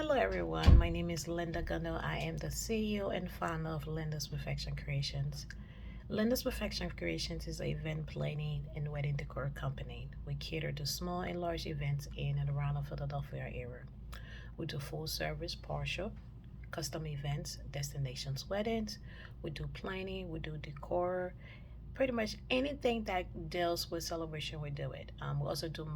Hello everyone, my name is Linda Gano. I am the CEO and founder of Linda's Perfection Creations. Linda's Perfection Creations is an event planning and wedding decor company. We cater to small and large events in and around the Philadelphia area. We do full service, partial, custom events, destinations, weddings. We do planning, we do decor, pretty much anything that deals with celebration, we do it. We also do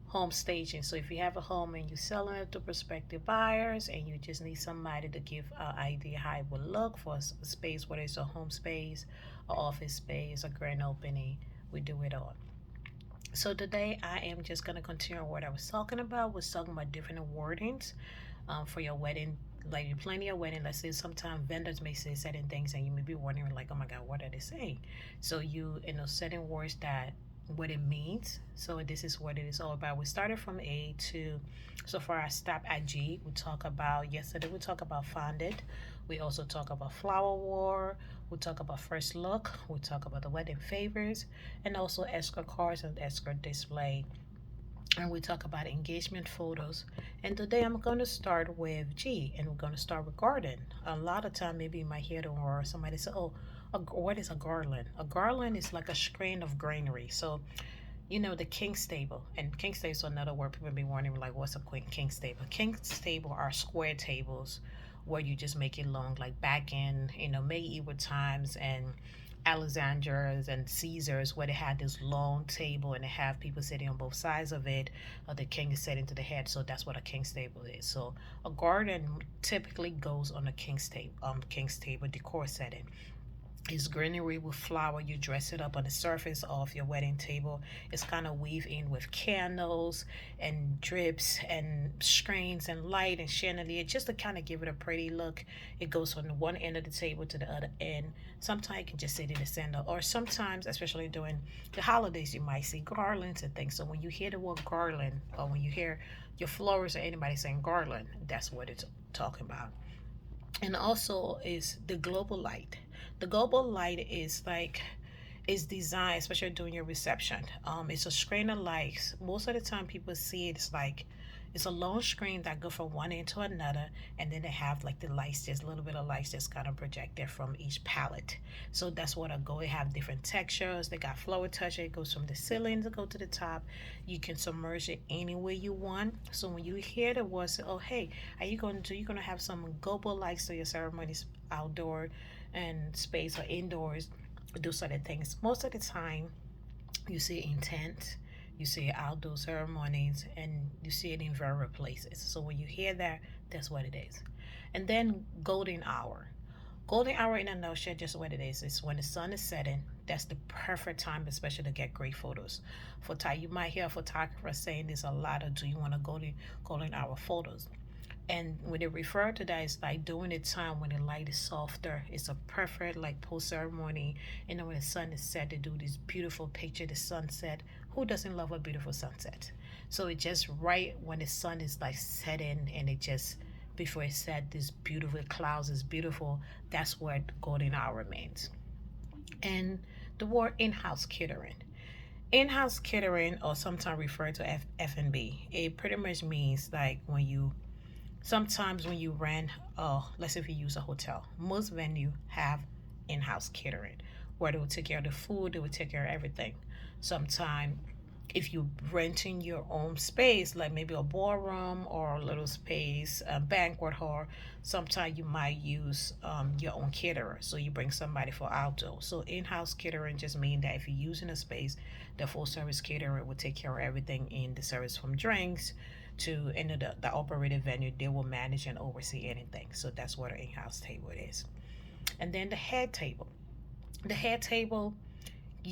home staging. So if you have a home and you're selling it to prospective buyers and you just need somebody to give an idea how it would look for a space, whether it's a home space, an office space, a grand opening, we do it all. So today I am just gonna continue what I was talking about. Was talking about different wordings for your wedding. Like you're planning your wedding, let's say sometimes vendors may say certain things and you may be wondering like, oh my God, what are they saying? So certain words that what it means. So this is what it is all about. We started from A to so far I stopped at G. We talk about yesterday we talk about founded. We also talk about flower war. We talk about first look. We talk about the wedding favors and also escort cards and escort display, and we talk about engagement photos. And today I'm going to start with G, and we're going to start with garden. A lot of time, maybe you might hear the or somebody say, "Oh, what is a garland?" A garland is like a screen of greenery. So the king's table, and king's table is another word people be wondering like, what's a king's table? King's table are square tables where you just make it long, like back in medieval times and Alexander's and Caesar's, where they had this long table and they have people sitting on both sides of it. The king is sitting to the head, so that's what a king's table is. So a garden typically goes on a king's table decor setting. It's greenery with flower. You dress it up on the surface of your wedding table. It's kind of weave in with candles and drips and screens and light and chandelier just to kind of give it a pretty look. It goes from one end of the table to the other end. Sometimes you can just sit in the center, or sometimes, especially during the holidays, you might see garlands and things. So when you hear the word garland, or when you hear your florist or anybody saying garland, that's what it's talking about. And also is the global light. The global light is designed, especially during your reception. It's a screen of lights. Most of the time, people see it. It's like it's a long screen that go from one end to another, and then they have like the lights. There's a little bit of lights that's kind of projected from each palette. So that's what I go. They have different textures. They got flower touch. It goes from the ceiling to go to the top. You can submerge it any way you want. So when you hear the word, say, "Oh, hey, you're gonna have some global lights to your ceremonies outdoor and space or indoors, do certain things." Most of the time, you see intent, you see outdoor ceremonies, and you see it in various places. So when you hear that, that's what it is. And then golden hour. Golden hour in a nutshell, just what it is. It's when the sun is setting. That's the perfect time, especially to get great photos. You might hear a photographer saying there's a lot of do you want to golden hour photos. And when they refer to that, it's like during the time when the light is softer. It's a perfect like post ceremony. And then when the sun is set, they do this beautiful picture, the sunset. Who doesn't love a beautiful sunset? So it just right when the sun is like setting, and it just before it set, this beautiful clouds is beautiful. That's what golden hour means. And the word in-house catering. In-house catering, or sometimes referred to F&B, it pretty much means like sometimes when you rent, let's say if you use a hotel, most venue have in-house catering, where they will take care of the food, they will take care of everything. Sometimes if you renting your own space, like maybe a ballroom or a little space, a banquet hall, sometimes you might use your own caterer. So you bring somebody for outdoor. So in-house catering just means that if you're using a space, the full service caterer will take care of everything in the service from drinks to the operated venue. They will manage and oversee anything. So that's what an in-house table is. And then the head table. The head table,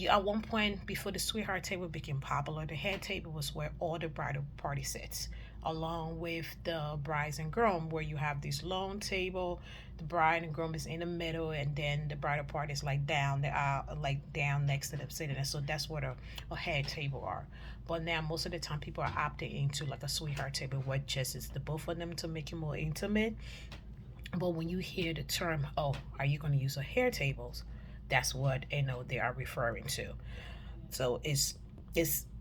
at one point before the sweetheart table became popular, the head table was where all the bridal party sits, along with the brides and groom, where you have this long table. The bride and groom is in the middle, and then the bridal party is like down the aisle, like down next to them sitting there. So that's what a head table are. But now most of the time people are opting into like a sweetheart table, where just is the both of them to make it more intimate. But when you hear the term, "Oh, are you going to use a hair tables?" That's what they are referring to. So it's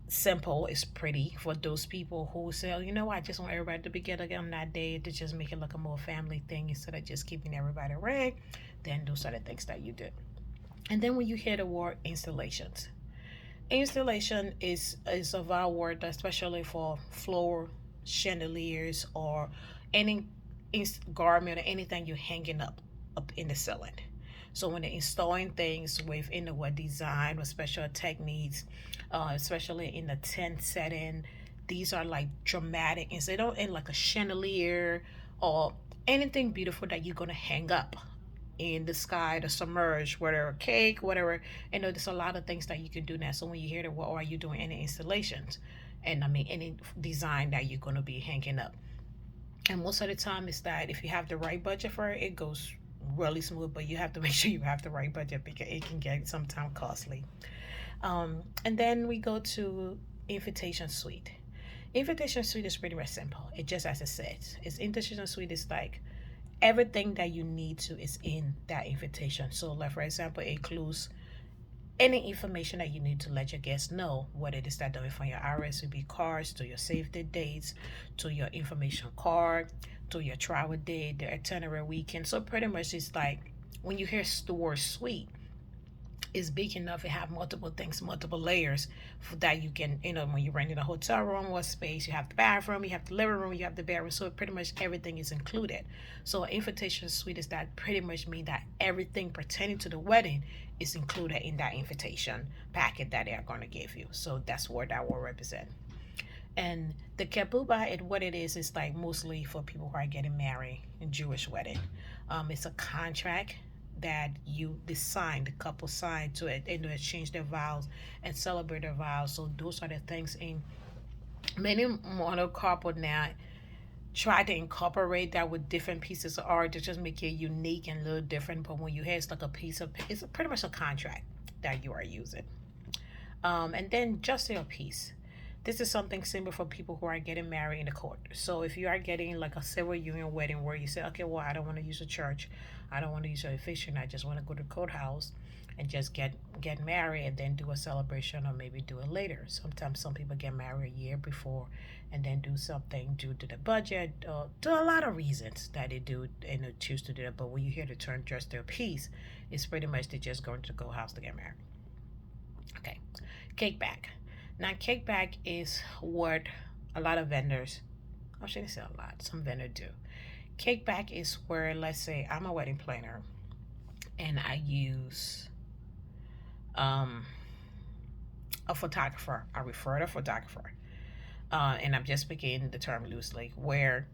simple is pretty for those people who say, oh, you know, I just want everybody to be together on that day to just make it look a more family thing instead of just keeping everybody around. Then those are the things that you do. And then when you hear the word installations, installation is a vowel word, especially for floor chandeliers or any garment or anything you're hanging up in the ceiling. So when they're installing things within the word design or special techniques, especially in the tent setting, these are like dramatic, and they don't end like a chandelier or anything beautiful that you're gonna hang up in the sky to submerge, whether a cake, whatever. There's a lot of things that you can do now. So when you hear that, well, are you doing any installations? And I mean, any design that you're going to be hanging up. And most of the time, it's that if you have the right budget for it, it goes really smooth, but you have to make sure you have the right budget because it can get sometimes costly. And then we go to invitation suite. Invitation suite is pretty much simple. It just as it says. It's invitation suite is like everything that you need to is in that invitation. So, like for example, it includes any information that you need to let your guests know what it is that doing from your RSVP cards to your save the dates to your information card to your travel date, the itinerary weekend. So pretty much it's like when you hear store suite, is big enough. It have multiple things, multiple layers for that you can, when you're renting a hotel room, what space you have the bathroom, you have the living room, you have the bedroom. So pretty much everything is included. So an invitation suite is that pretty much mean that everything pertaining to the wedding is included in that invitation packet that they are going to give you. So that's what that will represent. And the kebuba, what it is like mostly for people who are getting married in Jewish wedding. It's a contract that you the couple sign to it, exchange their vows and celebrate their vows. So those are the things in many modern couple now try to incorporate that with different pieces of art to just make it unique and a little different. But when you have it's like it's pretty much a contract that you are using. And then just your piece. This is something similar for people who are getting married in the court. So if you are getting like a civil union wedding where you say, okay, well, I don't want to use a church, I don't want to use a officiant, I just want to go to the courthouse and just get married and then do a celebration or maybe do it later. Sometimes some people get married a year before and then do something due to the budget or to a lot of reasons that they do and they choose to do it. But when you hear the term just their piece, it's pretty much they just going to the courthouse to get married. Okay, cake back. Now, cake back is what a lot of vendors, I shouldn't say a lot, some vendors do. Cake back is where, let's say, I'm a wedding planner and I use a photographer. I refer to a photographer. And I'm just speaking the term loosely, where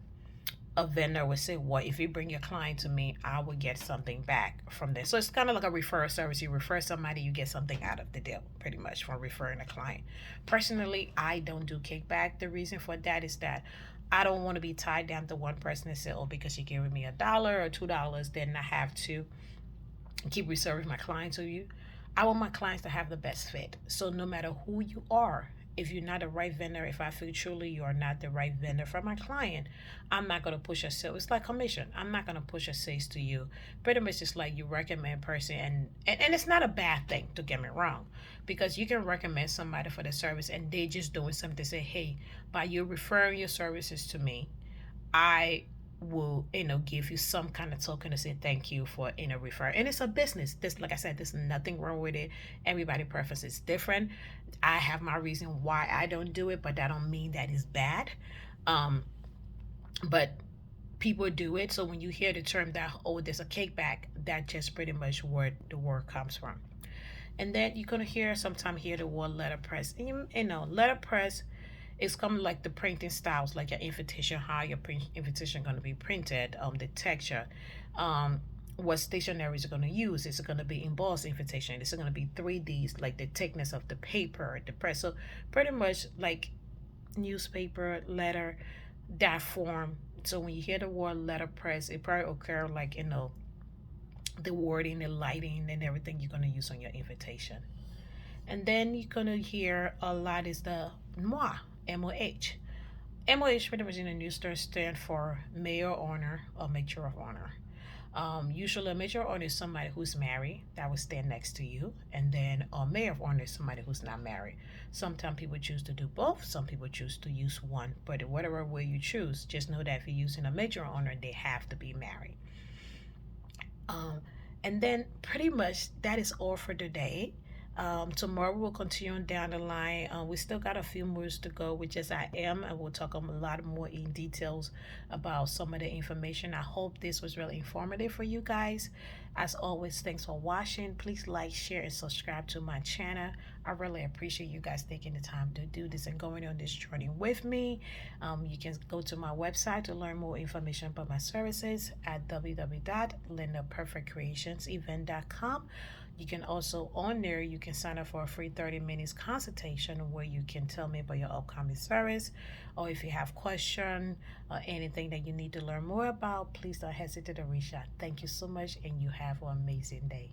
a vendor would say, well, if you bring your client to me, I will get something back from this. So it's kind of like a referral service. You refer somebody, you get something out of the deal, pretty much, from referring a client. Personally, I don't do kickback. The reason for that is that I don't want to be tied down to one person and say, oh, because you're giving me $1 or $2, then I have to keep reserving my clients to you. I want my clients to have the best fit. So no matter who you are, if you're not the right vendor, if I feel truly you are not the right vendor for my client, I'm not going to push a sale. It's like commission. I'm not going to push a sales to you. Pretty much it's like you recommend person and it's not a bad thing, to get me wrong, because you can recommend somebody for the service and they just doing something to say, hey, by you referring your services to me, I will give you some kind of token to say thank you for refer. And it's a business. This, like I said, there's nothing wrong with it. Everybody preference is different. I have my reason why I don't do it, but that don't mean that it's bad. But people do it. So when you hear the term that, oh, there's a kickback, that just pretty much where the word comes from. And then you're gonna sometimes hear the word letterpress. And letterpress it's coming like the printing styles, like your invitation, how your invitation going to be printed, the texture, what stationery is going to use. It's going to be embossed invitation. It's going to be 3Ds, like the thickness of the paper, the press. So pretty much like newspaper, letter, that form. So when you hear the word letterpress, it probably occur like the wording, the lighting, and everything you're going to use on your invitation. And then you're going to hear a lot is the moi. MOH. MOH pretty much in the news stand for Mayor of Honor or Mayor of Honor. Usually, a major of honor is somebody who's married that will stand next to you, and then a mayor of honor is somebody who's not married. Sometimes people choose to do both. Some people choose to use one. But whatever way you choose, just know that if you're using a major of honor, they have to be married. Um, and then pretty much that is all for today. Tomorrow we'll continue on down the line. We still got a few more to go, which is I am, and we'll talk a lot more in details about some of the information. I hope this was really informative for you guys. As always, thanks for watching. Please like, share, and subscribe to my channel. I really appreciate you guys taking the time to do this and going on this journey with me. You can go to my website to learn more information about my services at www.lyndaperfect.creationseven.com. You can also, on there, you can sign up for a free 30 minutes consultation where you can tell me about your upcoming service, or if you have question or anything that you need to learn more about, please don't hesitate to reach out. Thank you so much, and you have an amazing day.